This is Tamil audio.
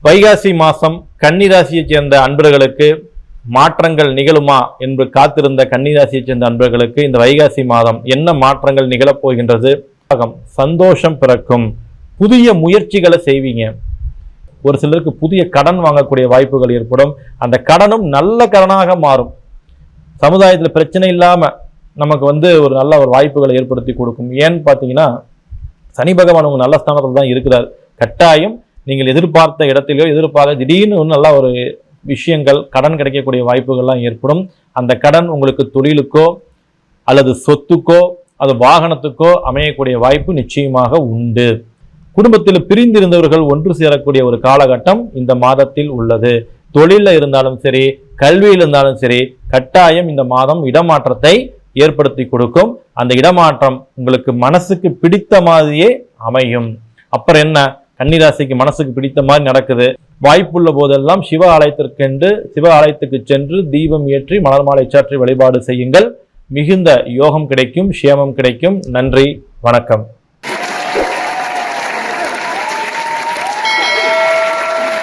வைகாசி மாதம் கன்னிராசியைச் சேர்ந்த அன்பர்களுக்கு மாற்றங்கள் நிகழுமா என்று காத்திருந்த கன்னிராசியைச் சேர்ந்த அன்பர்களுக்கு இந்த வைகாசி மாதம் என்ன மாற்றங்கள் நிகழப்போகின்றது? சந்தோஷம் பிறக்கும். புதிய முயற்சிகளை செய்வீங்க. ஒரு சிலருக்கு புதிய கடன் வாங்கக்கூடிய வாய்ப்புகள் ஏற்படும். அந்த கடனும் நல்ல கடனாக மாறும். சமுதாயத்தில் பிரச்சனை இல்லாம நமக்கு ஒரு நல்ல ஒரு வாய்ப்புகளை ஏற்படுத்தி கொடுக்கும். ஏன்னு பார்த்தீங்கன்னா, சனி பகவான் உங்க நல்ல ஸ்தானத்தில் தான் இருக்கிறார். கட்டாயம் நீங்கள் எதிர்பார்த்த இடத்திலோ எதிர்பார்த்த திடீர்னு நல்ல ஒரு விஷயங்கள் கடன் கிடைக்கக்கூடிய வாய்ப்புகள்லாம் ஏற்படும். அந்த கடன் உங்களுக்கு தொழிலுக்கோ அல்லது சொத்துக்கோ அது வாகனத்துக்கோ அமையக்கூடிய வாய்ப்பு நிச்சயமாக உண்டு. குடும்பத்தில் பிரிந்திருந்தவர்கள் ஒன்று சேரக்கூடிய ஒரு காலகட்டம் இந்த மாதத்தில் உள்ளது. தொழிலில் இருந்தாலும் சரி, கல்வியில் இருந்தாலும் சரி, கட்டாயம் இந்த மாதம் இடமாற்றத்தை ஏற்படுத்தி கொடுக்கும். அந்த இடமாற்றம் உங்களுக்கு மனசுக்கு பிடித்த மாதிரியே அமையும். அப்புறம் என்ன, கன்னிராசிக்கு மனசுக்கு பிடித்த மாதிரி நடக்குது. வாய்ப்புள்ள போதெல்லாம் சிவ ஆலயத்துக்கு சென்று தீபம் ஏற்றி மலர் மாலை சாற்றி வழிபாடு செய்யுங்கள். மிகுந்த யோகம் கிடைக்கும், சேமம் கிடைக்கும். நன்றி, வணக்கம்.